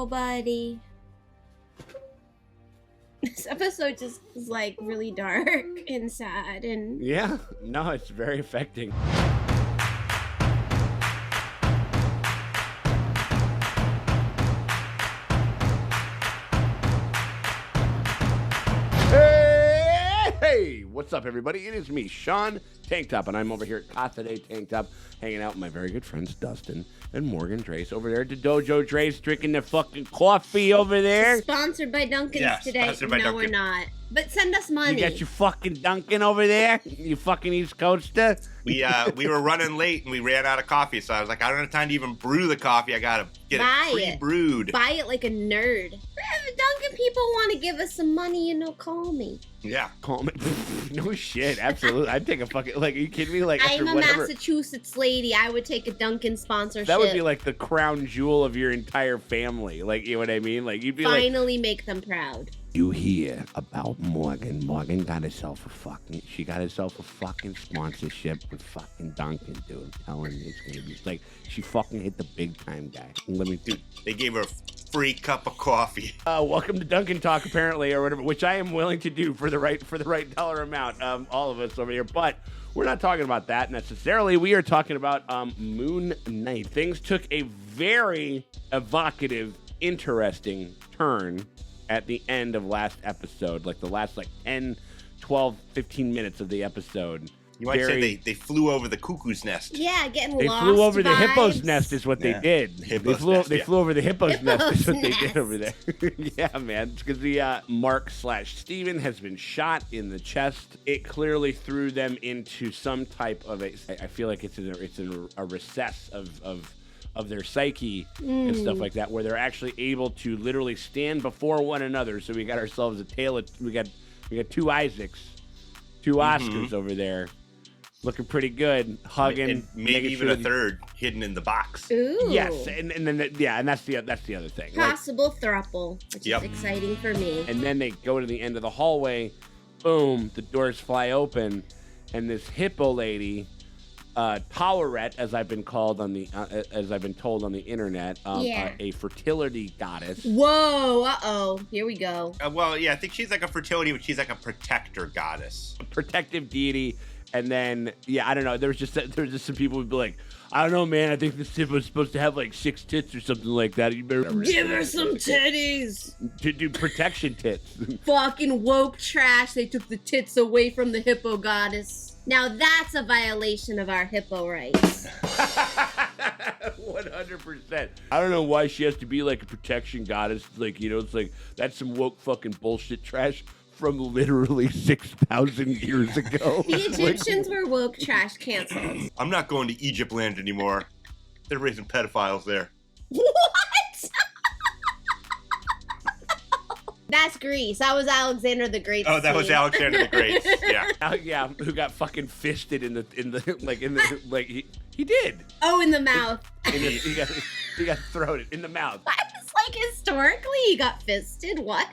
nobody. This episode just is like really dark and sad and yeah, no, it's very affecting. Hey, what's up, everybody? It is me, Sean Tank Top, and I'm over here at Casa de Tank Top, hanging out with my very good friends Dustin and Morgan Trace over there at the Dojo Trace, drinking their fucking coffee over there. Sponsored by Dunkin's today. No, Dunkin'. We're not. But send us money. You got your fucking Dunkin' over there? You fucking East Coaster? We were running late and we ran out of coffee, so I was like, I don't have time to even brew the coffee. I gotta get it pre-brewed. Buy it like a nerd. If Dunkin' people want to give us some money, call me. Yeah. Call me. No shit, absolutely. I'd take a fucking, like, are you kidding me? Like, I'm a Massachusetts lady. I would take a Dunkin' sponsorship. That would be like the crown jewel of your entire family. Like, you know what I mean? Like, you'd be finally make them proud. You hear about Morgan. Morgan got herself a fucking sponsorship with fucking Dunkin', dude. I'm telling you, it's gonna be like she fucking hit the big time, guy. Dude, they gave her a free cup of coffee. Welcome to Dunkin' Talk, apparently, or whatever, which I am willing to do for the right dollar amount. All of us over here, but we're not talking about that necessarily. We are talking about Moon Knight. Things took a very evocative, interesting turn at the end of last episode, like the last 10, 12, 15 minutes of the episode. You might say they flew over the cuckoo's nest. Yeah, getting they lost. They flew over vibes. The hippo's nest is what they did. They flew over the hippo's nest is what they did over there. Yeah, man. Because the Marc/Steven has been shot in the chest. It clearly threw them into some type of I feel like it's a recess of their psyche and stuff like that, where they're actually able to literally stand before one another. So we got ourselves we got two Isaacs, two Oscars over there, looking pretty good, hugging, and maybe even a third hidden in the box. Ooh. Yes, and then and that's the other thing. Possible thruple, which is exciting for me. And then they go to the end of the hallway, boom, the doors fly open, and this hippo lady. Powerette, as I've been told on the internet, a fertility goddess. Whoa! Here we go. Well, yeah, I think she's like a fertility, but she's like a protector goddess, a protective deity. And then, I don't know. There was just some people who'd be like, I don't know, man. I think this tip was supposed to have like 6 tits or something like that. You better give her some titties. To do protection tits. Fucking woke trash. They took the tits away from the hippo goddess. Now that's a violation of our hippo rights. 100%. I don't know why she has to be like a protection goddess. Like, it's like, that's some woke fucking bullshit trash from literally 6,000 years ago. The Egyptians were woke trash canceled. I'm not going to Egypt land anymore. They're raising pedophiles there. What? That's Greece. That was Alexander the Great. Oh, that was Alexander the Great. Yeah. Yeah, who got fucking fisted in the he did. Oh, in the mouth. He got thrown in the mouth. Historically, he got fisted. What?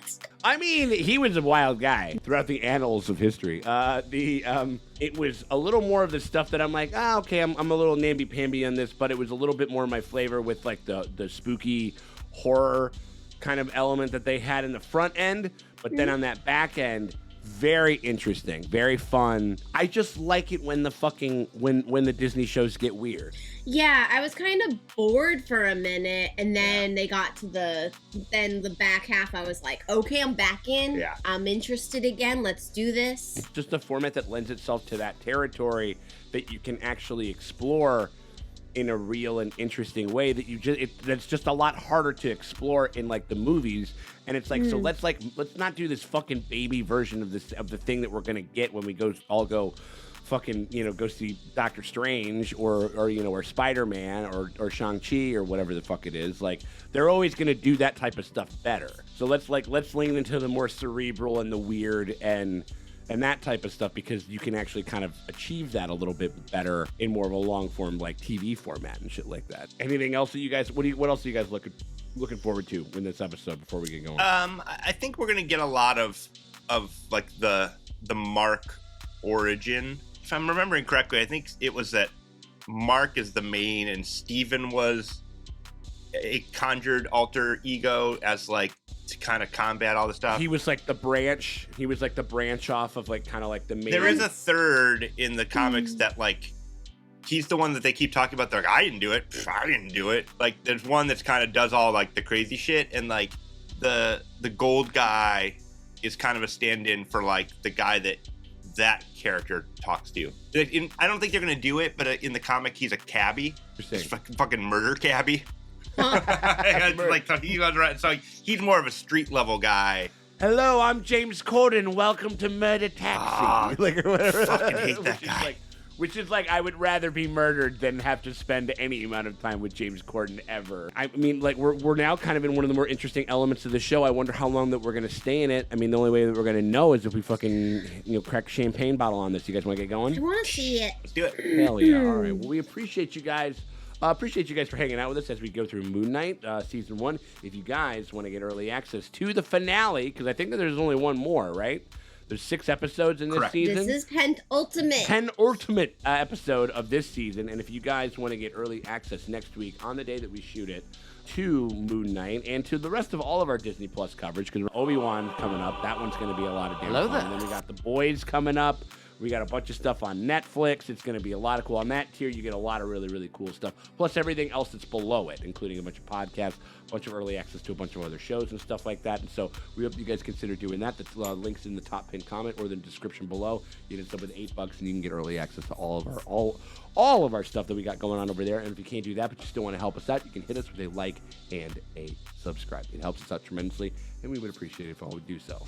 I mean, he was a wild guy throughout the annals of history. It was a little more of the stuff that I'm like, okay, I'm a little namby-pamby on this, but it was a little bit more my flavor with like the spooky horror kind of element that they had in the front end, but then on that back end, very interesting, very fun. I just like it when when the Disney shows get weird. Yeah, I was kind of bored for a minute, and then they got to the back half. I was like, okay, I'm back in. Yeah. I'm interested again. Let's do this. It's just a format that lends itself to that territory that you can actually explore in a real and interesting way that's just a lot harder to explore in like the movies. And it's like, so let's not do this fucking baby version of the thing that we're gonna get when we go fucking, go see Doctor Strange or Spider-Man or Shang-Chi or whatever the fuck it is. Like, they're always gonna do that type of stuff better. So let's lean into the more cerebral and the weird and that type of stuff, because you can actually kind of achieve that a little bit better in more of a long form like TV format and shit like that. Anything else that you guys? What else are you guys looking forward to in this episode before we get going? I think we're gonna get a lot of like the Marc origin. If I'm remembering correctly, I think it was that Marc is the main and Steven was a conjured alter ego as like to kind of combat all the stuff. He was like the branch. He was like the branch off of like kind of like the main. There is a third in the comics that like he's the one that they keep talking about. They're like, I didn't do it. I didn't do it. Like there's one that's kind of does all like the crazy shit, and like the gold guy is kind of a stand-in for like the guy that character talks to. I don't think they're gonna do it, but in the comic he's a cabbie. He's fucking murder cabbie. Like so he goes around, so he's more of a street level guy. Hello, I'm James Corden. Welcome to Murder Taxi. Like or whatever. Fucking hate that guy. Which is like, I would rather be murdered than have to spend any amount of time with James Corden ever. I mean, like, we're now kind of in one of the more interesting elements of the show. I wonder how long that we're going to stay in it. I mean, the only way that we're going to know is if we fucking, crack a champagne bottle on this. You guys want to get going? I want to see it. Let's do it. Hell yeah. All right. Well, we appreciate you guys. Appreciate you guys for hanging out with us as we go through Moon Knight Season 1. If you guys want to get early access to the finale, because I think that there's only one more, right? There's 6 episodes in this season. This is penultimate. Penultimate episode of this season. And if you guys want to get early access next week on the day that we shoot it to Moon Knight and to the rest of all of our Disney Plus coverage, because Obi-Wan's coming up. That one's going to be a lot of damn fun. And then we got The Boys coming up. We got a bunch of stuff on Netflix. It's going to be a lot of cool. On that tier, you get a lot of really, really cool stuff. Plus everything else that's below it, including a bunch of podcasts, a bunch of early access to a bunch of other shows and stuff like that. And so we hope you guys consider doing that. The link's in the top pinned comment or the description below. You can sub with $8 and you can get early access to all of our stuff that we got going on over there. And if you can't do that, but you still want to help us out, you can hit us with a like and a subscribe. It helps us out tremendously, and we would appreciate it if all would do so.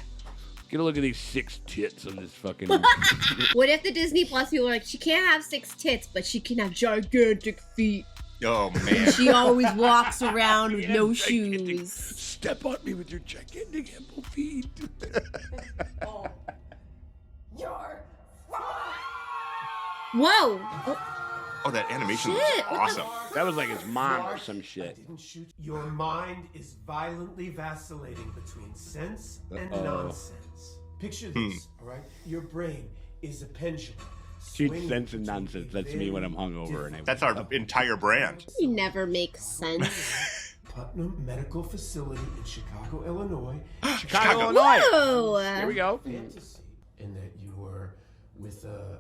Get a look at these 6 tits on this fucking... What if the Disney Plus people are like, she can't have 6 tits, but she can have gigantic feet. Oh, man. She always walks around with no shoes. Step on me with your gigantic ample feet. Oh, you're fine. Whoa. Oh, that animation Shit, was awesome. That was like his mom or some shit. Didn't shoot. Your mind is violently vacillating between sense and nonsense. Picture this, all right? Your brain is a pendulum. Dude, sense and nonsense. That's me when I'm hungover. And That's our entire brand. You never make sense. Putnam Medical Facility in Chicago, Illinois. Chicago, Illinois. Whoa. There we go. Fantasy. And that you were with a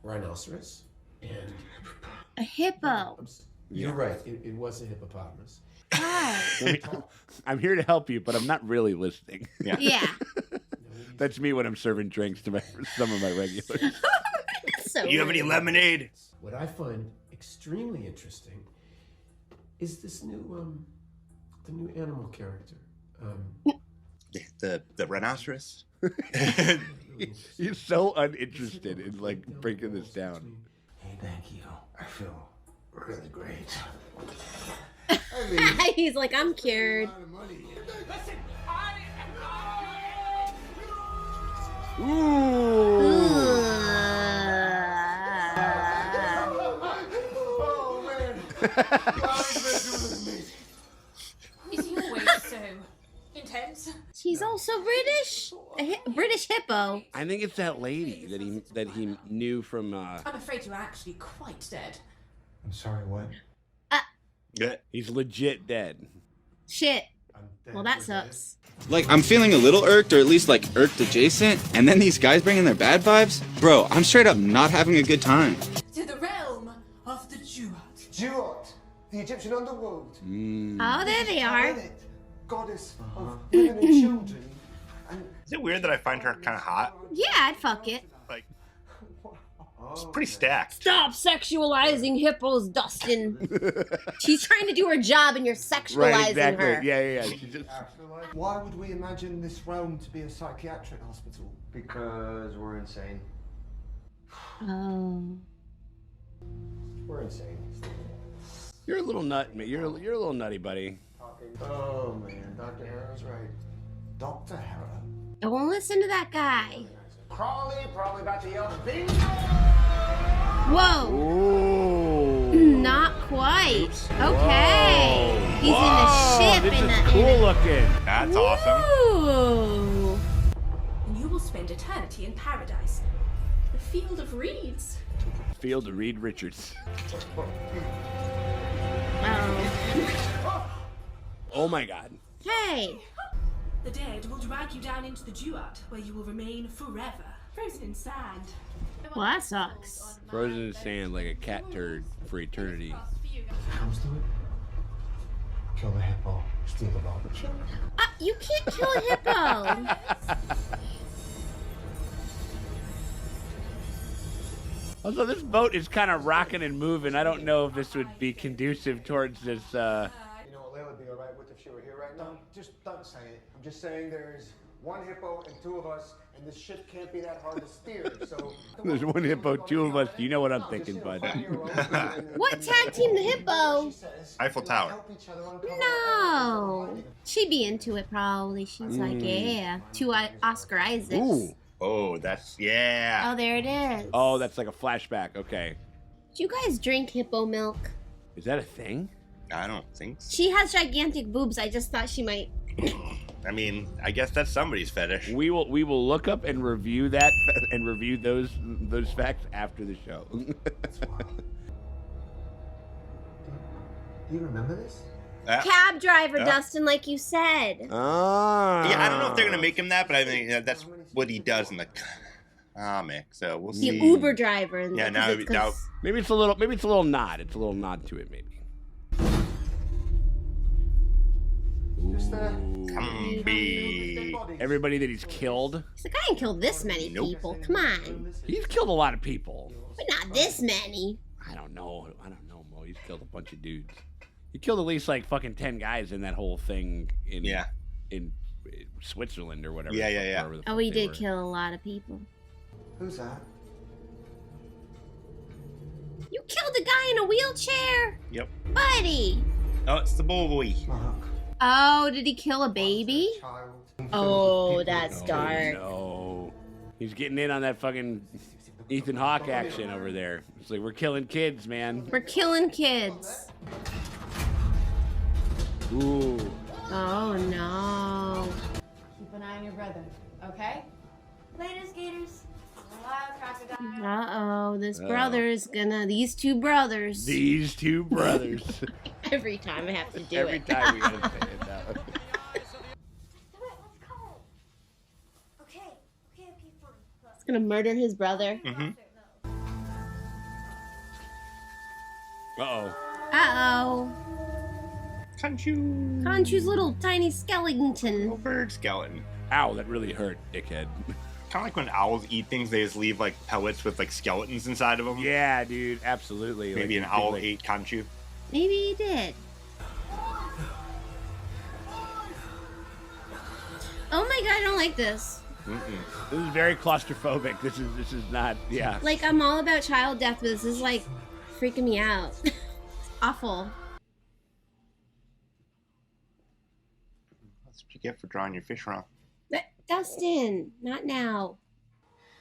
rhinoceros and... A hippo. You're right. It was a hippopotamus. Hi. I'm here to help you, but I'm not really listening. Yeah. That's me when I'm serving drinks to some of my regulars. So You have any lemonade? What I find extremely interesting is this new, the new animal character. The rhinoceros? He's so uninterested in like breaking this down. Hey, thank you. I feel really great. He's like, I'm cured. Ooh. Oh, man. Is he always so intense? She's also British. A British hippo. I think it's that lady that he knew from. I'm afraid you're actually quite dead. I'm sorry, what? Good. He's legit dead. Shit. Well, that sucks. Like, I'm feeling a little irked, or at least, like, irked adjacent, and then these guys bring in their bad vibes? Bro, I'm straight up not having a good time. To the realm of the Duat. Duat, the Egyptian underworld. Oh, there they are. Planet, goddess of women and children. And Is it weird that I find her kind of hot? Yeah, I'd fuck it. Like, it's pretty stacked. Stop sexualizing hippos, Dustin. She's trying to do her job and you're sexualizing Right, exactly. her. Yeah. She just... why would we imagine this realm to be a psychiatric hospital? Because we're insane. Oh. We're insane. You're a little nut, man. You're a little nutty, buddy. Oh man, Dr. Harrow's right. Dr. Harrow. Don't listen to that guy. Crawley, probably about to yell bingo! Whoa. Ooh. Not quite. Okay. He's in a ship. This in is a, cool in a... looking. That's awesome. Ooh. And you will spend eternity in paradise. The field of reeds. Field of Reed Richards. Oh. Oh my god. Hey. The dead will drag you down into the duat, where you will remain forever, frozen in sand. Well, that sucks. Frozen in sand like a cat turd for eternity. If it comes to it, kill the hippo, steal the garbage. You can't kill a hippo. Also, this boat is kind of rocking and moving. I don't know if this would be conducive towards this. You know what Layla would be all right with if she were here right now? Just don't say it. I'm just saying there's one hippo and two of us, and this ship can't be that hard to steer. So There's one hippo, two of us. You know what I'm thinking, bud. What tag team the hippo? Eiffel Tower. No. She'd be into it probably. She's like, yeah. To Oscar Isaacs. Ooh. Oh, that's yeah. Oh, there it is. Oh, that's like a flashback. Okay. Do you guys drink hippo milk? Is that a thing? I don't think so. She has gigantic boobs. I just thought she might. I mean, I guess that's somebody's fetish. We will look up and review that and review those facts after the show. Do you remember this? Cab driver, Dustin, like you said. Ah. Yeah, I don't know if they're gonna make him that, but I think that's what he does in the comic. So we'll The see. Uber driver. Yeah, now Maybe it's a little nod. It's a little nod to it, maybe. Everybody that he's killed. He's like, I didn't kill this many people. Come on. He's killed a lot of people. But not this many. I don't know, Mo. He's killed a bunch of dudes. He killed at least like fucking 10 guys in that whole thing in Switzerland or whatever. Yeah. Oh, he did kill a lot of people. Who's that? You killed a guy in a wheelchair? Yep. Buddy. Oh, it's the boy. Oh, did he kill a baby? Oh, that's dark. No. He's getting in on that fucking Ethan Hawke action over there. It's like, we're killing kids, man. We're killing kids. Ooh. Oh, no. Keep an eye on your brother, okay? Later, skaters. Uh-oh, this brother is gonna... These two brothers. These two brothers. Every time I have to do Every it. time we gotta say it now. Do it, let's go. Okay, fine. He's gonna murder his brother. Uh-oh. Uh-oh. Conchu. Conchu's little tiny skeleton. Little bird skeleton. Ow, that really hurt, dickhead. Kind of like when owls eat things, they just leave like pellets with like skeletons inside of them. Yeah, dude, absolutely. Maybe like, an owl like, ate Conchu. Maybe he did. Oh my god, I don't like this. This is very claustrophobic. This is not, yeah. Like, I'm all about child death, but this is like freaking me out. It's awful. That's what you get for drawing your fish wrong. Dustin, not now.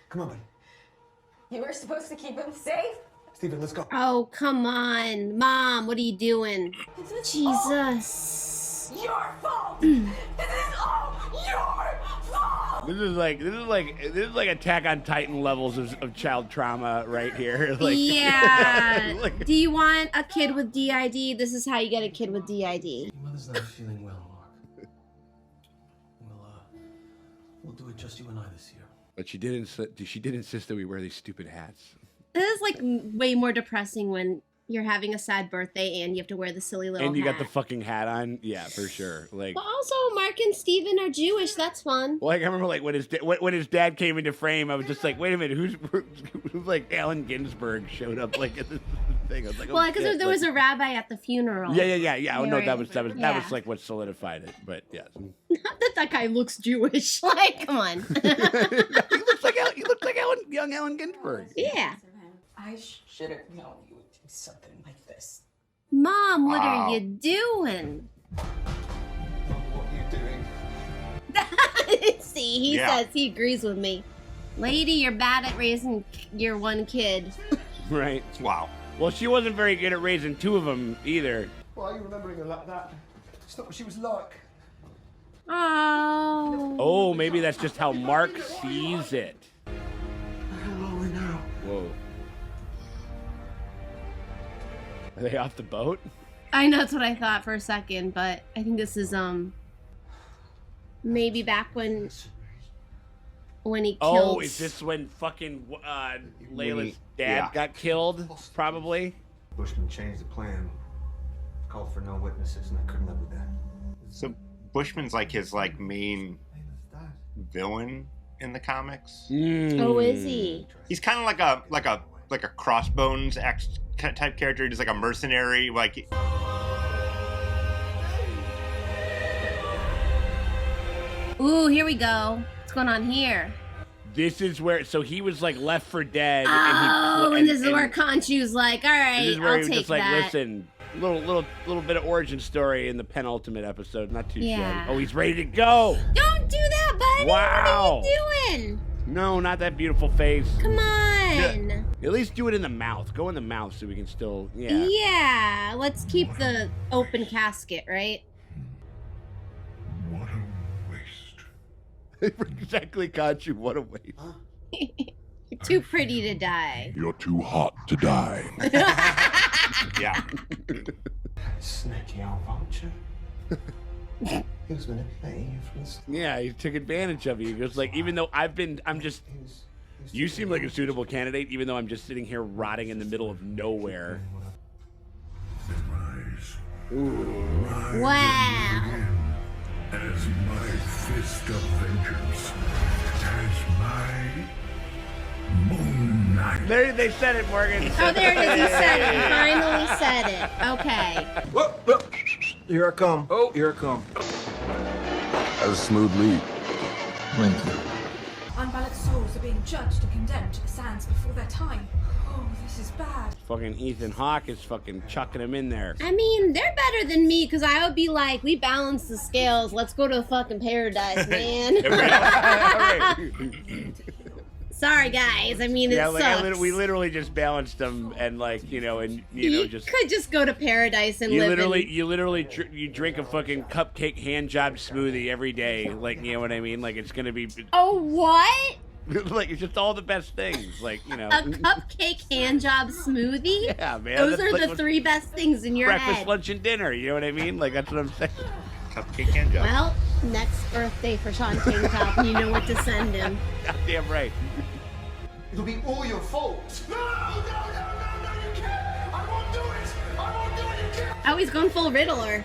Come on, buddy. You were supposed to keep him safe? Steven, let's go. Oh, come on. Mom, what are you doing? Jesus. Your fault! This is all your fault! This is like Attack on Titan levels of child trauma right here. Like, Yeah. like- Do you want a kid with DID? This is how you get a kid with DID. Your mother's not feeling well, Mark. We'll do it just you and I this year. But she did insist that we wear these stupid hats. This is like way more depressing when you're having a sad birthday and you have to wear the silly little And you hat. got the fucking hat on. Yeah, for sure. Like, But also, Mark and Steven are Jewish. That's fun. like I remember, like when his dad came into frame, I was just like, wait a minute, who's like Allen Ginsberg showed up like at this thing. I was like, oh, Well, because shit. there was a rabbi at the funeral. Yeah. Oh no, Right. that was Yeah. like what solidified it. But yes, Not that guy looks Jewish. Like, come on. he looks like young Allen Ginsberg. Yeah. I should have known you would do something like this. Mom, what are you doing? What are you doing? See, he Yeah. says he agrees with me. Lady, you're bad at raising your one kid. Right. Wow. Well, she wasn't very good at raising two of them either. Why are you remembering her like that? It's not what she was like. Oh. Oh, maybe that's just how Mark sees it. How are we now? Whoa. Are they off the boat? I know that's what I thought for a second, but I think this is maybe back when he killed. Oh, is this when fucking Layla's dad got killed? Probably. Bushman changed the plan. Called for no witnesses, and I couldn't live with that. So Bushman's like his main villain in the comics. Oh, is he? He's kind of like a Crossbones type character. He's like a mercenary. Ooh, here we go. What's going on here? This is where, so he was like left for dead. Oh, and this is where Khonshu's like, all right, this is where I'll he was take just like, that. listen, little bit of origin story in the penultimate episode. Not too Yeah. shabby. Oh, he's ready to go. Don't do that, buddy. Wow. What are you doing? No, not that beautiful face. Come on. At least do it in the mouth. Go in the mouth so we can still, yeah. Yeah, let's keep the open casket, right? What a waste. Exactly, Khonshu. What a waste. You're too pretty to die. You're too hot to die. Yeah. Snaky old vulture. He was manipulating you from the start. Yeah, he took advantage of you. He goes like, even though you seem like a suitable candidate, even though I'm just sitting here rotting in the middle of nowhere. Wow. As my fist of vengeance, as my moon knight. There, they said it, Morgan. Oh, there it is. He said it. He finally said it. Okay. Whoop, whoop. Here I come. Oh, here I come. That was a smooth lead. Thank you. Unbalanced souls are being judged and condemned to the sands before their time. Oh, this is bad. Fucking Ethan Hawke is fucking chucking him in there. I mean, they're better than me because I would be like, we balance the scales. Let's go to fucking paradise, man. Sorry, guys. I mean, it sucks. We literally just balanced them and just could just go to paradise and you live. literally you drink a fucking cupcake hand job smoothie every day. Like, you know what I mean? Like, it's gonna be. Oh, what? Like, it's just all the best things. Like, you know. A cupcake hand job smoothie? Yeah, man. Those That's are like the three best things in your breakfast, head. lunch, and dinner. You know what I mean? Like, that's what I'm saying. Cupcake hand job. Well, next birthday for Sean King Top, you know what to send him. Goddamn right. It'll be all your fault. No, you can't. I won't do it. You can't. Oh, he's going full Riddler.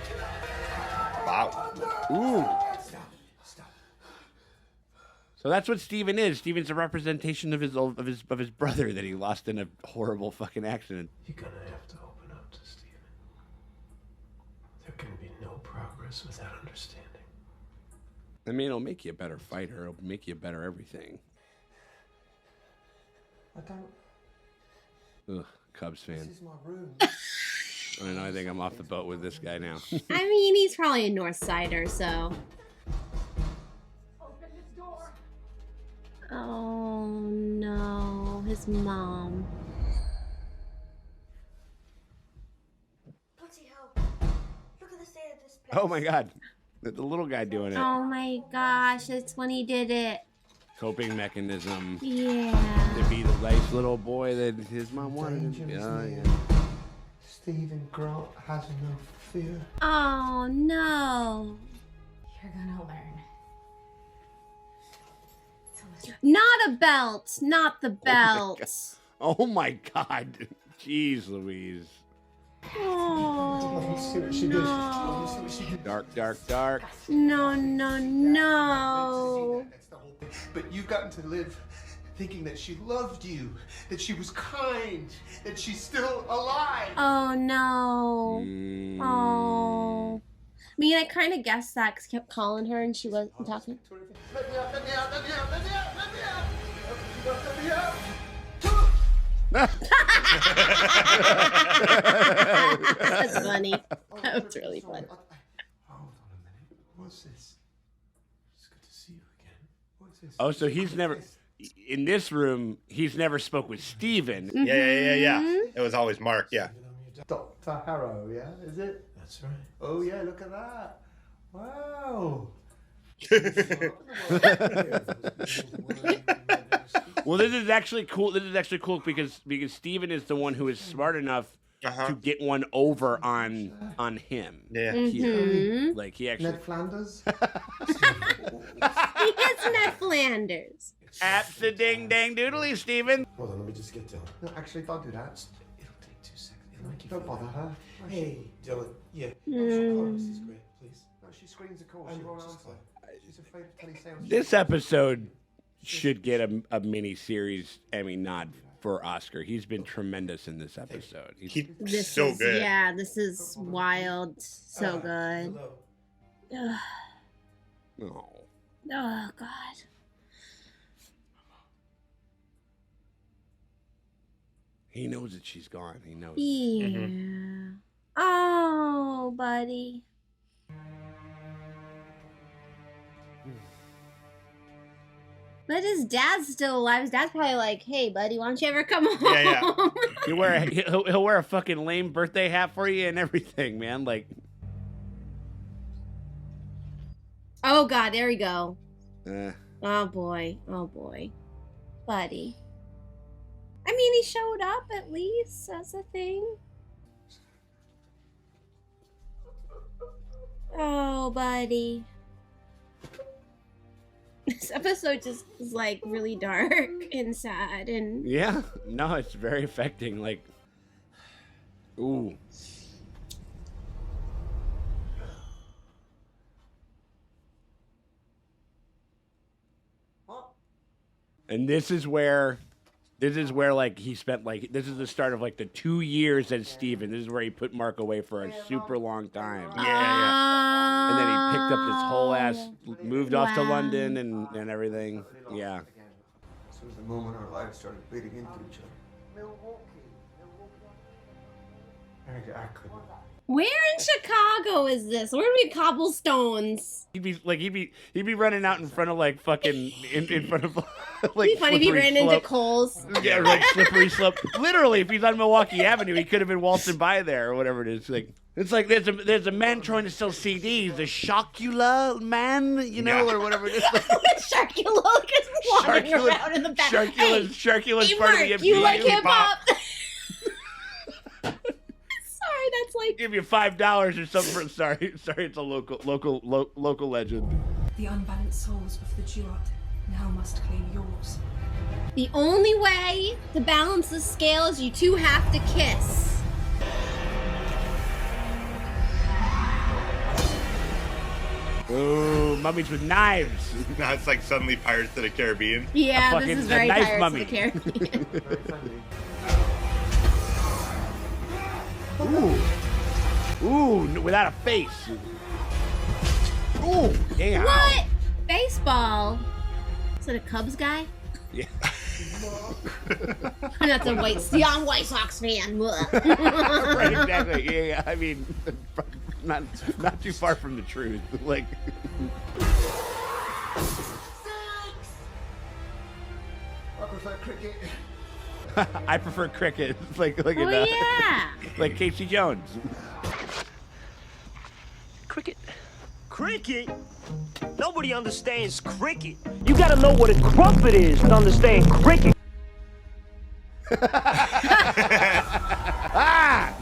Wow. Ooh. Stop. So that's what Steven is. Steven's a representation of his brother that he lost in a horrible fucking accident. You're gonna have to open up to Steven. There can be no progress without understanding. I mean, it'll make you a better fighter. It'll make you a better everything. I don't. Ugh, Cubs fan. This is my room. I know. I think I'm off the boat with this guy now. I mean, he's probably a North Sider, so. Open this door. Oh no, his mom. Bloody hell. Look at the state of this place. Oh my God, the little guy doing it. Oh my gosh, that's when he did it. Coping mechanism Yeah. to be the nice little boy that his mom wanted him to be. Oh yeah. Stephen Grant has no fear. Oh no. You're gonna learn. Not a belt. Not the belt. Oh my God. Jeez Louise. Oh, Let me see what she did. Let me see what she did. Dark. no, no, no. That's the whole thing. But you've gotten to live thinking that she loved you, that she was kind, that she's still alive. Oh no. Oh. I mean, I kind of guessed that because I kept calling her and she wasn't talking. Let me out, let me out, let me out, let me out, let me out. Let me out. That's funny. That was really fun. Hold on a minute. What's this? It's good to see you again. What's this? Oh, so he's never in this room. He's never spoke with Steven. Yeah. It was always Mark. Yeah. Dr. Harrow, yeah? Is it? That's right. Oh, yeah, look at that. Wow. Well, this is actually cool. This is actually cool because Steven is the one who is smart enough to get one over on him. Yeah. Mhm. Like he actually. Ned Flanders? He is Ned Flanders. Apps ding dang doodly, Steven. Hold on, let me just get Dylan. No, actually, don't do that. It'll take 2 seconds. It'll make you Don't feel bother better. her. Hey, Dylan. Yeah. Mm. This is great, please. No, she screams a call. I She know, won't just answer. She's afraid of telesales. This episode should get a mini series Emmy nod for Oscar. He's been tremendous in this episode. He's This so is, good. Yeah, this is wild. So good. Hello. Ugh. Oh. Oh, God. He knows that she's gone. He knows. Yeah. Oh, buddy. But his dad's still alive. His dad's probably like, "Hey, buddy, why don't you ever come home?" Yeah, He'll wear a fucking lame birthday hat for you and everything, man. Like, Oh, God, there we go. uh, Oh, boy. Oh, boy. Buddy. I mean, he showed up at least. That's a thing. Oh, buddy. This episode just is like really dark and sad and yeah, no, it's very affecting. Like, ooh. And this is where like he spent like this is the start of like the 2 years as Steven. This is where he put Mark away for a super long time. Yeah. And then he picked up this whole ass, moved off to Wow. London and everything. Yeah. This was the moment our lives started bleeding into each other. I couldn't. Where in Chicago is this? Where are we cobblestones? He'd be running out in front of like fucking in front of like. It'd be funny if he slippery ran into slope. Coles. Yeah, like slippery slope. Literally, if he's on Milwaukee Avenue, he could have been waltzing by there or whatever it is. Like it's like there's a man trying to sell CDs, the Shocula man, you know, or whatever it is. Like, Sharkula is walking around in the back. Sharkula's Hey, part Mark, of the you like MTV. hip hop? Sorry, that's like. Give you $5 or something. Sorry, it's a local legend. The unbalanced souls of the duat now must claim yours. The only way to balance the scale is you two have to kiss. Ooh, mummies with knives. Now it's like suddenly Pirates of the Caribbean. Yeah, fucking- this is a very knife Pirates mummy. of the Caribbean. Very friendly. Ooh, without a face. Ooh, damn. What? Baseball? Is it a Cubs guy? Yeah. I'm not the White Sox fan. Right, exactly. Yeah. I mean, not too far from the truth. Like, I prefer cricket. I prefer cricket. Like Oh, in, yeah. like Casey Jones. Cricket? Cricket? Nobody understands cricket. You gotta know what a crumpet is to understand cricket.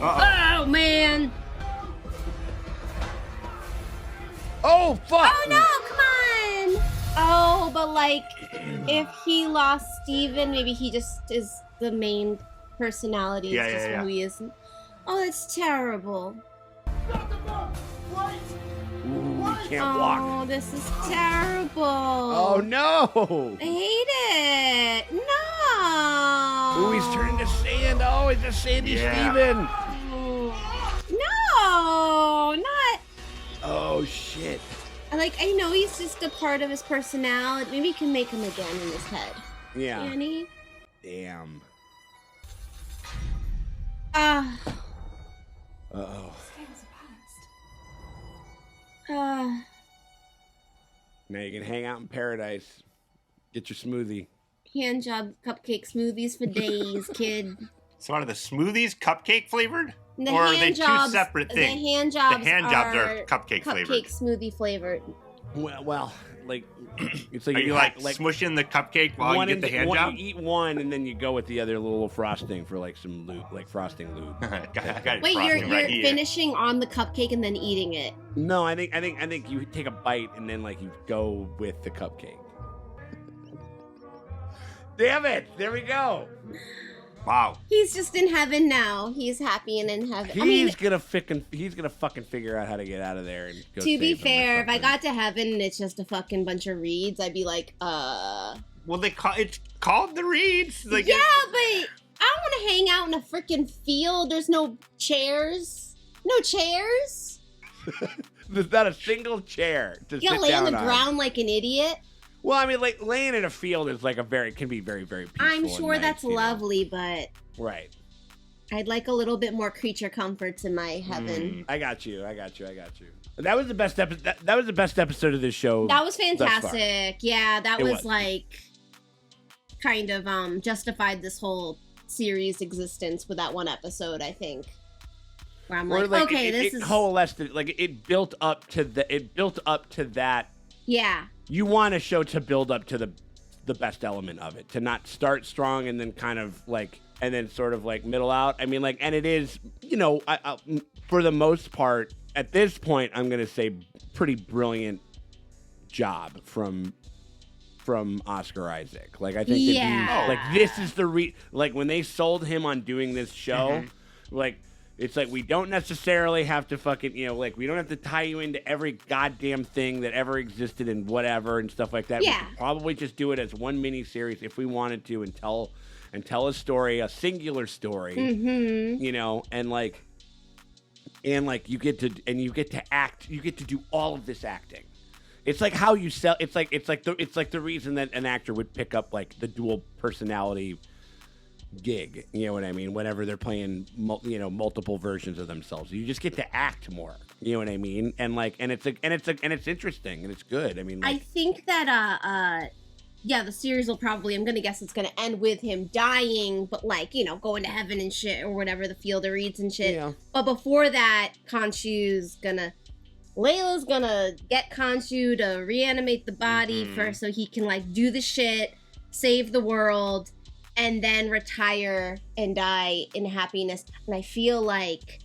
Oh, man. Oh, fuck. Oh, no, come on. Oh, but like, if he lost Steven, maybe he just is the main personality. Yeah, It's just yeah. who he is. Oh, that's terrible. Ooh, he can't walk. Oh, this is terrible. Oh, no. I hate it. No. Ooh, he's turning to sand. Oh, it's a Sandy Yeah. Steven. No, not. Oh, shit. Like, I know he's just a part of his personality. Maybe you can make him again in his head. Yeah. Annie? Damn. Ah. Uh-oh. Scales are balanced. Now you can hang out in paradise. Get your smoothie. Hand job cupcake smoothies for days, kid. So are the smoothies cupcake flavored? The Or are hand they jobs, two separate things? The hand jobs, The hand jobs are cupcake flavored. Cupcake smoothie flavored. Well, like it's like Are you you like smushing the cupcake while you get the hand job? You eat one and then you go with the other little frosting for like some lube, like frosting lube. Wait, you're finishing on the cupcake and then eating it. No, I think you take a bite and then like you go with the cupcake. Damn it! There we go. Wow. He's just in heaven now. He's happy and in heaven. He's gonna fucking figure out how to get out of there and go. To be fair, if I got to heaven and it's just a fucking bunch of reeds, I'd be like, Well, it's called the reeds. Like, yeah, but I don't want to hang out in a freaking field. There's no chairs. No chairs. There's not a single chair to You gotta sit lay on down the ground like an idiot. Well, I mean, like laying in a field is like can be very, very peaceful. I'm sure that's lovely, but right. I'd like a little bit more creature comforts in my heaven. I got you. That was the best episode. That was the best episode of this show. That was fantastic. Yeah, that was like kind of justified this whole series' existence with that one episode, I think. Where I'm like, okay, this is coalesced. Like it built up to that. Yeah. You want a show to build up to the best element of it, to not start strong and then kind of like, and then sort of like middle out. I mean, like, and it is, I, for the most part, at this point, I'm going to say pretty brilliant job from Oscar Isaac. Like, I think that like, this is like when they sold him on doing this show, like, it's like we don't necessarily have to fucking, like we don't have to tie you into every goddamn thing that ever existed and whatever and stuff like that. Yeah. We could probably just do it as one mini series if we wanted to and tell a story, a singular story, and like you get to act, you get to do all of this acting. It's like how you sell. It's like the reason that an actor would pick up like the dual personality gig, you know what I mean, whenever they're playing multiple versions of themselves. You just get to act more, you know what I mean, and it's interesting and it's good. I mean, like, I think that the series will probably, I'm gonna guess it's gonna end with him dying, but like, going to heaven and shit or whatever, the field of reeds and shit. But before that, Layla's gonna get Khonshu to reanimate the body first so he can like do the shit, save the world, and then retire and die in happiness. And I feel like,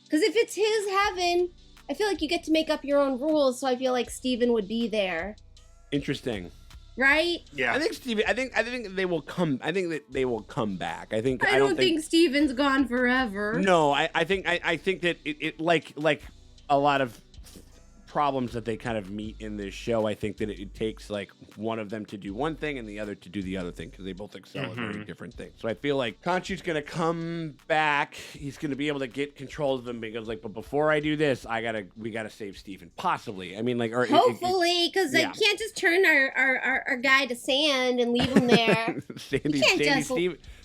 because if it's his heaven, I feel like you get to make up your own rules. So I feel like Steven would be there. Interesting. Right? Yeah. I think they will come. I think that they will come back. I don't think Steven's gone forever. No, I think that it like a lot of problems that they kind of meet in this show, I think that it takes like one of them to do one thing and the other to do the other thing because they both excel at very different things. So I feel like Khonshu's gonna come back. He's gonna be able to get control of them because like, but before I do this, we gotta save Steven. Possibly. I mean, like, or hopefully, because I can't just turn our guy to sand and leave him there.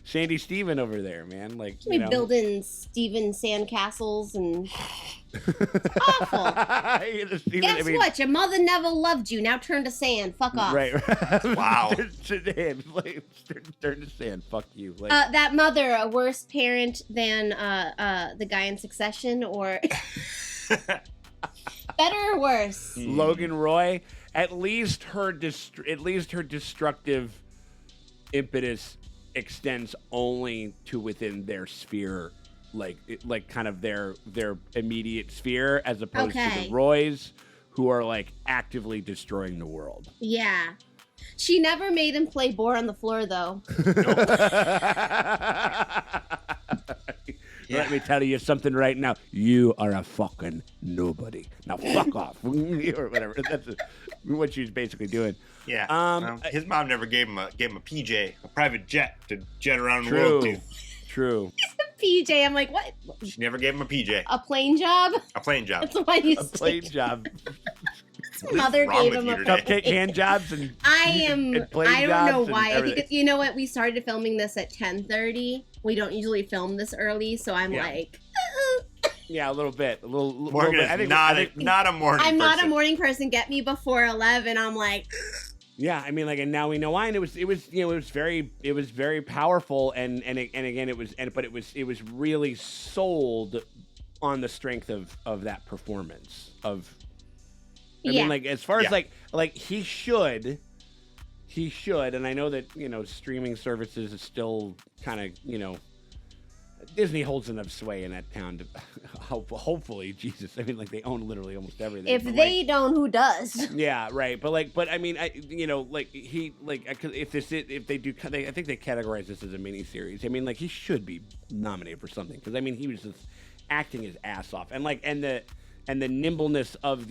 Sandy Steven over there, man. Like, building Steven sandcastles and awful. Guess what? Your mother never loved you. Now turn to sand. Fuck off. Right. Wow. Turn to sand. Fuck you. Like, that mother, a worse parent than the guy in Succession, or better or worse? Logan Roy. At least her destructive impetus extends only to within their sphere, like kind of their immediate sphere, as opposed to the Roys, who are like actively destroying the world. Yeah. She never made him play Boar on the Floor, though. Let me tell you something right now. You are a fucking nobody. Now fuck off. Or whatever. That's what she's basically doing. Yeah. His mom never gave him a PJ, a private jet to jet around the world to. True. He's a PJ. I'm like, what? She never gave him a PJ. A plane job? A plane job. That's why he's a plane job. His mother gave him a cupcake hand jobs and I don't know why. I think it's, you know what? We started filming this at 10:30. We don't usually film this early, so I'm like. Yeah, a little bit. Morgan is not a morning person. I'm not a morning person. Get me before 11. I'm like. Yeah, I mean, like, and now we know why, and it was very powerful, and again, it was really sold on the strength of that performance of I mean, like, as far as like he should, and I know that, streaming services is still kind of, Disney holds enough sway in that town to hopefully, Jesus. I mean, like, they own literally almost everything. If they don't, who does? Yeah, right. But I mean, I think they categorize this as a miniseries. I mean, like, he should be nominated for something because I mean, he was just acting his ass off, and the nimbleness of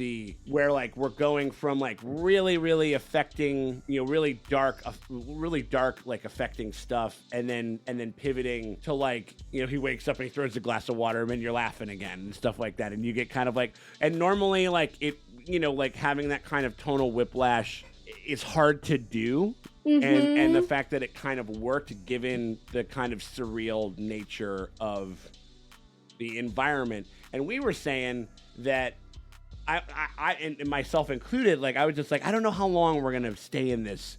where like we're going from like really affecting, really dark like affecting stuff, and then pivoting to like, he wakes up and he throws a glass of water and then you're laughing again and stuff like that, and you get kind of like, and normally like it, like having that kind of tonal whiplash is hard to do. And the fact that it kind of worked given the kind of surreal nature of the environment. And we were saying that I and myself included, like, I was just like, I don't know how long we're gonna stay in this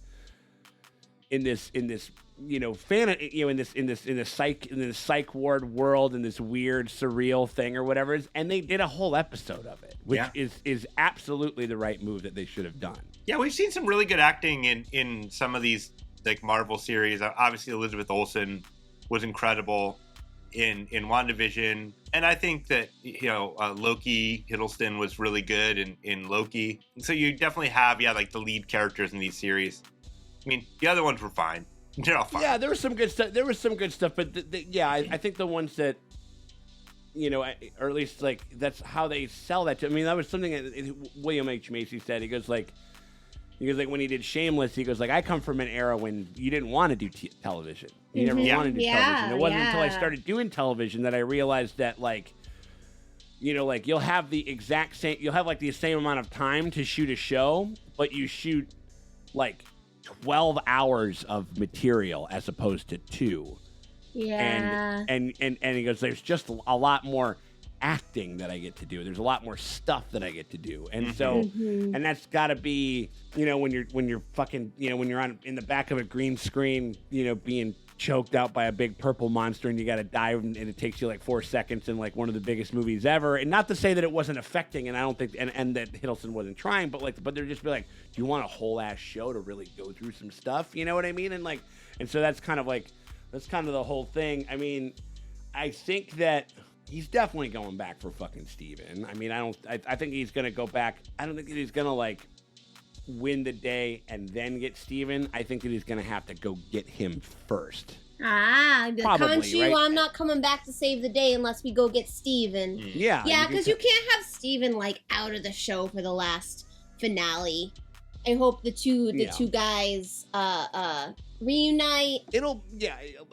psych ward world, in this weird surreal thing or whatever it is. And they did a whole episode of it, which is absolutely the right move that they should have done. Yeah, we've seen some really good acting in some of these like Marvel series. Obviously, Elizabeth Olsen was incredible in WandaVision, and I think that Loki, Hiddleston was really good in Loki. And so you definitely have like the lead characters in these series. I mean, the other ones were fine. They're all fine. Yeah, there was some good stuff. But I think the ones that, or at least like that's how they sell that to. I mean, that was something that William H. Macy said. He goes like when he did Shameless, he goes like, I come from an era when you didn't want to do television. You never wanted to do television. It wasn't until I started doing television that I realized that like, like you'll have the same amount of time to shoot a show, but you shoot like 12 hours of material as opposed to 2. Yeah. And he goes, there's just a lot more acting that I get to do. There's a lot more stuff that I get to do. And so, and that's gotta be, when you're fucking, when you're in the back of a green screen, being choked out by a big purple monster and you gotta dive and it takes you like 4 seconds in like one of the biggest movies ever. And not to say that it wasn't affecting, and I don't think, and that Hiddleston wasn't trying, but they're just be like, do you want a whole ass show to really go through some stuff? You know what I mean? And so that's kind of the whole thing. I mean, I think that he's definitely going back for fucking Steven. I mean, I think he's going to go back. I don't think that he's going to like win the day and then get Steven. I think that he's going to have to go get him first. Conchu, right? I'm not coming back to save the day unless we go get Steven. Yeah. Yeah, because you can't have Steven like out of the show for the last finale. I hope the two guys reunite.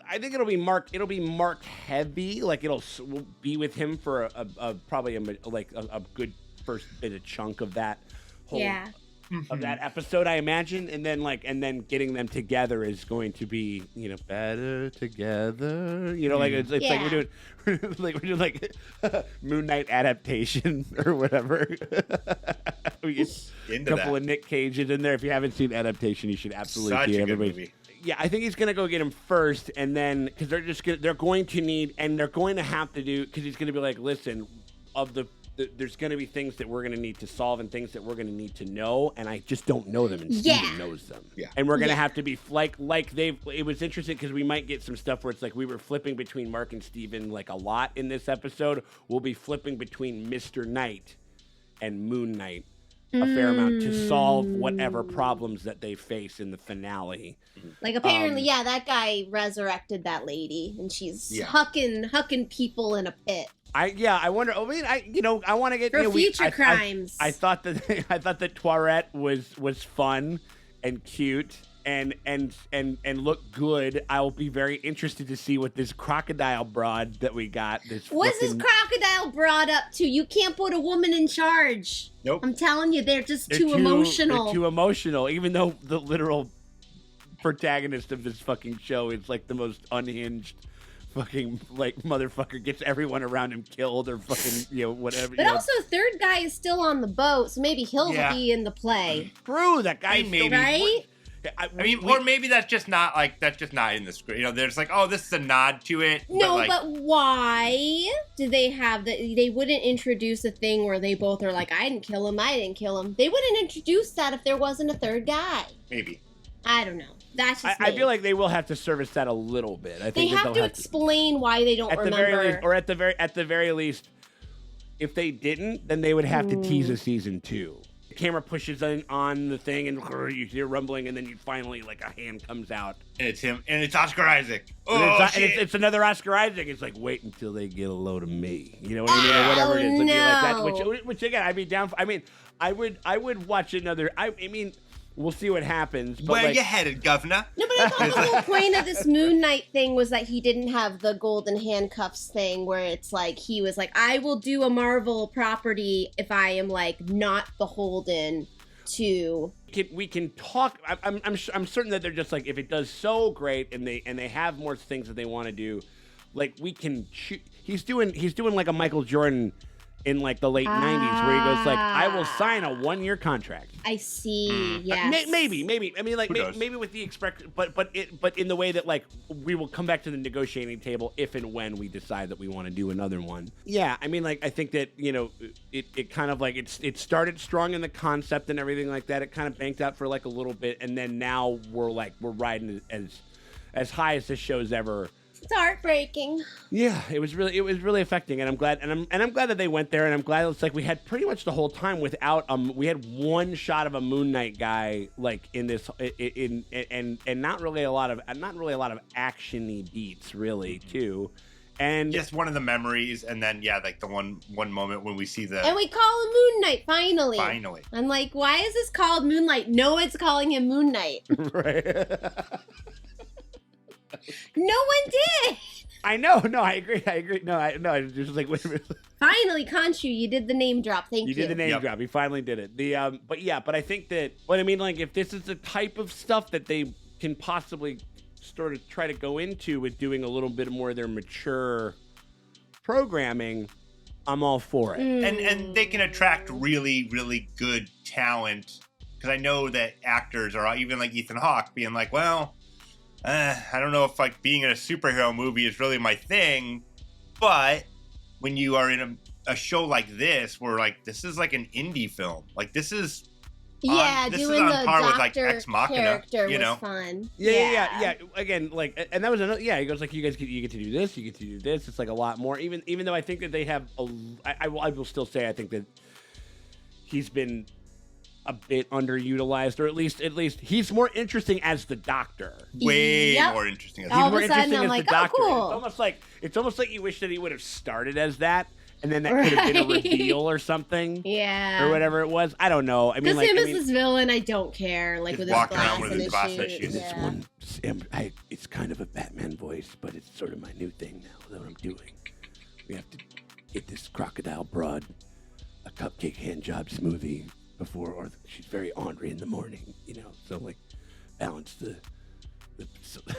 I think it'll be Mark. It'll be Mark heavy. Like we'll be with him for probably a good first bit of chunk of that whole of that episode, I imagine, and then getting them together is going to be better together. It's like we're doing like Moon Knight adaptation or whatever. We get a couple of Nick Cages in there. If you haven't seen adaptation, you should absolutely see everybody. Movie. Yeah, I think he's gonna go get him first, and then because they're going to have to do, because he's gonna be like, listen, there's going to be things that we're going to need to solve and things that we're going to need to know, and I just don't know them, and Steven knows them. Yeah. And we're going to have to be it was interesting because we might get some stuff where it's like we were flipping between Mark and Steven like a lot in this episode. We'll be flipping between Mr. Knight and Moon Knight a fair amount to solve whatever problems that they face in the finale. Like apparently, that guy resurrected that lady, and she's hucking people in a pit. I wonder. I mean, I want to get for future crimes. I thought that Tourette was fun and cute and looked good. I will be very interested to see what this crocodile broad that we got. What's this crocodile broad up to? You can't put a woman in charge. Nope. I'm telling you, they're too emotional. They're too emotional, even though the literal protagonist of this fucking show is like the most unhinged fucking like motherfucker, gets everyone around him killed or fucking whatever. But also, third guy is still on the boat, so maybe he'll be in the play. True, that guy maybe. Right? I mean, or maybe that's just not in the script. You know, there's like, oh, this is a nod to it. No, but why do they have that? They wouldn't introduce a thing where they both are like, I didn't kill him. They wouldn't introduce that if there wasn't a third guy. Maybe. I don't know. That's just I feel like they will have to service that a little bit. I think they have to explain why they don't remember. At the very least, if they didn't, then they would have to tease a season 2. The camera pushes on the thing, and you hear rumbling, and then you finally, like, a hand comes out. And it's him, and it's Oscar Isaac. Oh, shit. It's another Oscar Isaac. It's like, wait until they get a load of me. You know what I mean? Or whatever it is. It'd be like that, which again, I'd be down for. I mean, I would watch another. I mean, we'll see what happens. But where you headed, governor? No, but I thought the whole point of this Moon Knight thing was that he didn't have the golden handcuffs thing where it's like, he was like, I will do a Marvel property if I am, like, not beholden to... We can talk. I'm certain that they're just like, if it does so great and they have more things that they want to do, like, we can... He's doing like a Michael Jordan... in like the late 90s, where he goes like, I will sign a 1-year contract. I see. Yeah. Maybe. I mean, like maybe with the expression, but in the way that like we will come back to the negotiating table if and when we decide that we want to do another one. Yeah. I mean, like, I think that, you know, it kind of like it started strong in the concept and everything like that. It kind of banked out for like a little bit, and then now we're riding as high as this show's ever. It's heartbreaking. Yeah, it was really affecting, and I'm glad that they went there, and I'm glad it's like we had pretty much the whole time without we had one shot of a Moon Knight guy like in this and not really a lot of action-y beats really too, and just one of the memories, and then like the one moment when we see and we call him Moon Knight finally. I'm like, why is this called Moonlight? No one's calling him Moon Knight. Right. No one did. I know. No, I agree. No, I just like, wait a minute. Finally, Khonshu, you did the name drop. Thank you. You did the name drop. You finally did it. But I think that what I mean, like, if this is the type of stuff that they can possibly sort of try to go into with doing a little bit more of their mature programming, I'm all for it. And they can attract really, really good talent, because I know that actors are even like Ethan Hawke being like, well, I don't know if like being in a superhero movie is really my thing, but when you are in a show like this, where like this is like an indie film, like this is doing the par with, doctor like, Ex Machina, character you know? was fun. Yeah. Again, like, and that was another. Yeah, he goes like, you get to do this, you get to do this. It's like a lot more. Even though I think that they have I will still say I think that he's been a bit underutilized, or at least he's more interesting as the Doctor. Way more interesting. He's more interesting as the Doctor. Cool. It's almost like you wish that he would have started as that, and then that could have been a reveal or something. Yeah. Or whatever it was. I don't know. I mean, like, him as this villain, I don't care. Like with his glass and his shoes. This one, it's kind of a Batman voice, but it's sort of my new thing now that I'm doing. We have to get this crocodile broad a cupcake hand job smoothie before, or she's very ornery in the morning, you know. So like, balance the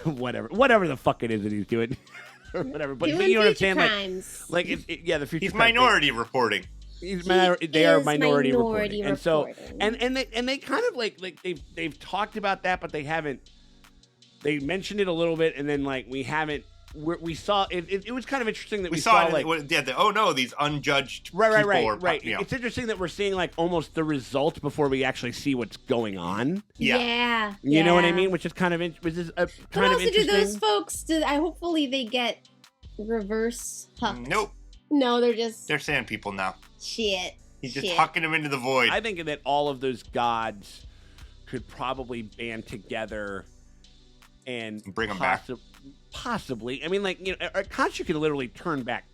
whatever the fuck it is that he's doing, or whatever. But you know what I'm saying? Crimes. Like the future. He's minority reporting. They are minority reporting, and so and they kind of like they've talked about that, but they haven't. They mentioned it a little bit, and then like we saw it. It was kind of interesting that we saw like these unjudged people right. You know. It's interesting that we're seeing like almost the result before we actually see what's going on. Yeah. You know what I mean? Which is kind of interesting. Do those folks? Hopefully they get reverse hucked. Nope. No, they're sand people now. Shit. He's just hucking them into the void. I think that all of those gods could probably band together and bring them back. Possibly. I mean, like, you know, Khonshu could literally turn back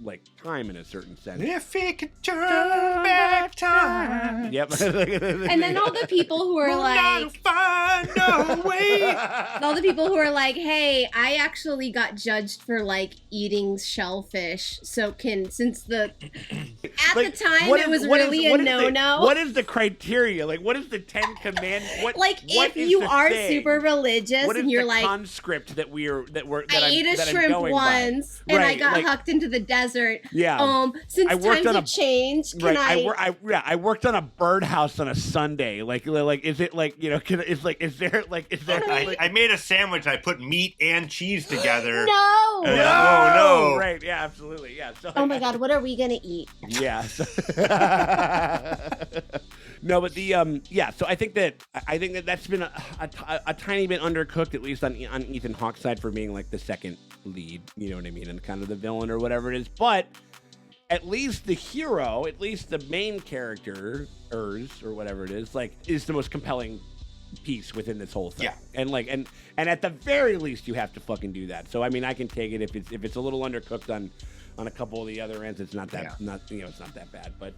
like time in a certain sense. If he could turn back time. Yep. And then all the people who are like, find a way. all the people who are like, hey, I actually got judged for like eating shellfish. So since the time it was really a no-no. What is the criteria? Like, what is the 10 Commandments? If you are super religious and you're like, conscript that I ate a shrimp once and I got hucked into the desert desert. Yeah. Since I worked times on have changed, can I worked on a birdhouse on a Sunday. Like is it like, you know, is there I made a sandwich. I put meat and cheese together. No. No. Right. Yeah, absolutely. Yeah. So, oh my God, what are we gonna eat? Yeah. No, but the so I think that's been a tiny bit undercooked, at least on Ethan Hawke's side, for being like the second lead, you know what I mean, and kind of the villain or whatever it is. But at least the hero, at least the main character, or whatever it is, like, is the most compelling piece within this whole thing. Yeah. And like and at the very least you have to fucking do that. So I mean, I can take it if it's a little undercooked on a couple of the other ends. It's not that it's not that bad. But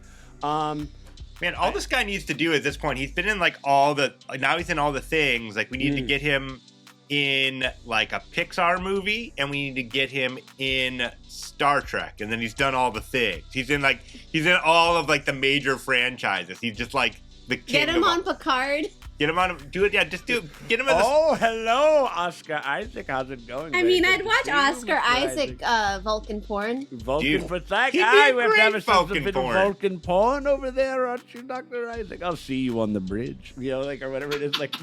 man, all this guy needs to do at this point, he's been in like now he's in all the things. Like, we need to get him in like a Pixar movie, and we need to get him in Star Trek, and then he's done all the things. He's in all of like the major franchises. He's just like the king. Get him on Picard. Get him on. Do it. Yeah, just do it. Get him in. Oh, hello, Oscar Isaac. How's it going? I mean, I'd watch Oscar Isaac Vulcan porn. Vulcan for that he'd be guy. a We have to have a Vulcan bit of porn. Vulcan porn over there, aren't you, Dr. Isaac? I'll see you on the bridge. You know, like, or whatever it is. Like,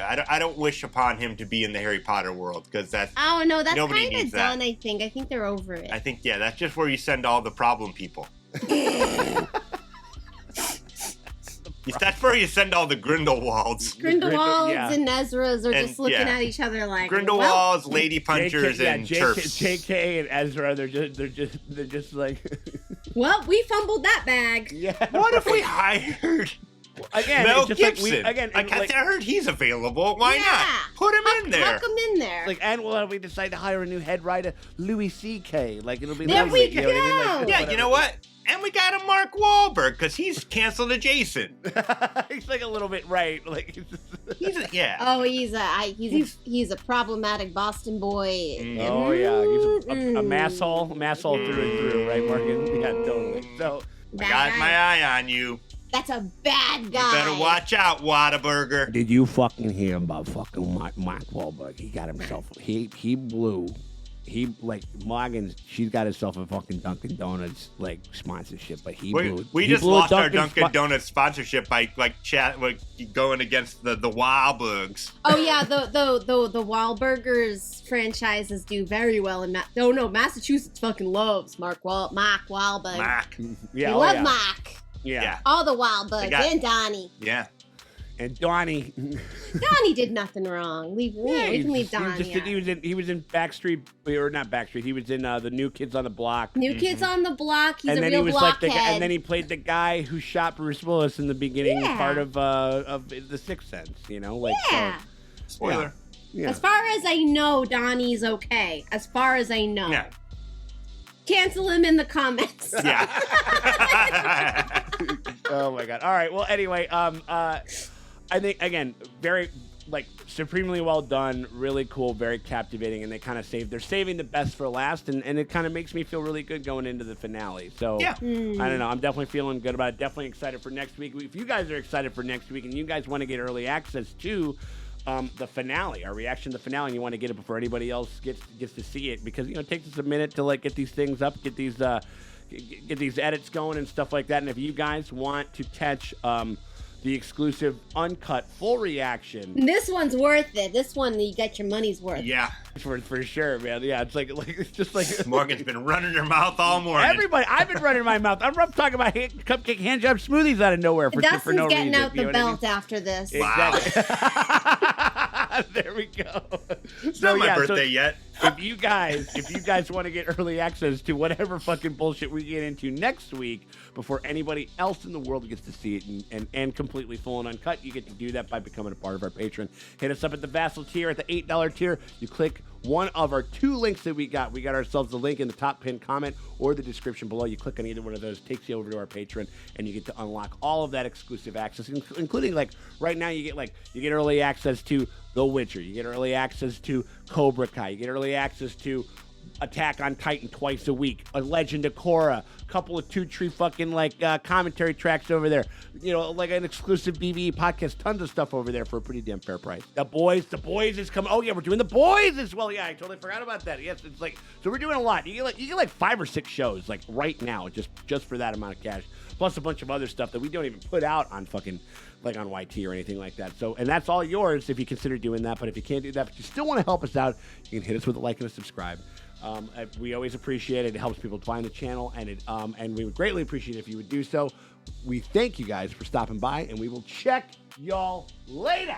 I don't wish upon him to be in the Harry Potter world, because that's. Oh no, that's nobody kind of needs that. done. I think they're over it. I think that's just where you send all the problem people. That's where you send all the Grindelwalds. Grindelwalds and Ezras are just looking at each other like Grindelwalds, Lady Punchers, and Chirps. JK and Ezra, they're just like. Well, we fumbled that bag. Yeah. What if we hired Mel Gibson? I heard he's available. Why not? Put him in there. Hook him in there. Like, and we decide to hire a new head writer, Louis C.K. Like, it'll be. There we you know what I mean? Like, yeah, you know what? And we got a Mark Wahlberg, because he's canceled adjacent. He's like a little bit right. Like, Oh, he's a problematic Boston boy. Oh yeah, he's a masshole through and through, right, Mark? Yeah, totally. So I got my eye on you. That's a bad guy. You better watch out, Whataburger. Did you fucking hear about fucking Mark Wahlberg? He got himself. He blew. He, like, Morgan, she's got herself a fucking Dunkin' Donuts, like, sponsorship, but we just lost our Dunkin' Donuts sponsorship by, like, going against the Wahlbergs. Oh, yeah, the Wahlburgers franchises do very well in Massachusetts fucking loves Mark Wahlberg. Mark. Yeah, they love Mark. Yeah. All the Wahlbergs and Donnie. Yeah. And Donnie. Donnie did nothing wrong. We can leave Donnie. He was in Backstreet, or not Backstreet. He was in the New Kids on the Block. New Kids on the Block. He's and a then real he was blockhead. and then he played the guy who shot Bruce Willis in the beginning part of The Sixth Sense. You know, like spoiler. Yeah. As far as I know, Donnie's okay. As far as I know. Yeah. Cancel him in the comments. Yeah. Oh my God. All right. Well, anyway, I think, again, very, like, supremely well done, really cool, very captivating, and they're saving the best for last, and it kind of makes me feel really good going into the finale. So, I don't know, I'm definitely feeling good about it, definitely excited for next week. If you guys are excited for next week and you guys want to get early access to the finale, our reaction to the finale, and you want to get it before anybody else gets to see it, because, you know, it takes us a minute to, like, get these things up, get these edits going and stuff like that, and if you guys want to catch the exclusive uncut full reaction. This one's worth it. This one, you get your money's worth. Yeah. For sure, man. Yeah, it's just like Morgan's been running her mouth all morning. Everybody, I've been running my mouth. I'm talking about cupcake hand job smoothies out of nowhere for no reason. Dustin's getting out the belt after this. Exactly. Wow. There we go. It's not my birthday yet. If you guys want to get early access to whatever fucking bullshit we get into next week before anybody else in the world gets to see it and completely full and uncut, you get to do that by becoming a part of our Patreon. Hit us up at the Vassal tier, at the $8 tier. You click one of our 2 links that we got. We got ourselves the link in the top pinned comment or the description below. You click on either one of those, takes you over to our Patreon, and you get to unlock all of that exclusive access, including, like, right now you get early access to The Witcher. You get early access to Cobra Kai. You get early access to Attack on Titan twice a week, a Legend of Korra, a couple of Two Tree fucking like commentary tracks over there, you know, like an exclusive BVE podcast, tons of stuff over there for a pretty damn fair price. The Boys is coming. Oh yeah, we're doing The Boys as well. Yeah, I totally forgot about that. Yes, it's like, so we're doing a lot. You get like 5 or 6 shows like right now just for that amount of cash, plus a bunch of other stuff that we don't even put out on fucking like on YT or anything like that. So, and that's all yours if you consider doing that. But if you can't do that, but you still want to help us out, you can hit us with a like and a subscribe. We always appreciate it. It helps people find the channel, and we would greatly appreciate it if you would do so. We thank you guys for stopping by, and we will check y'all later.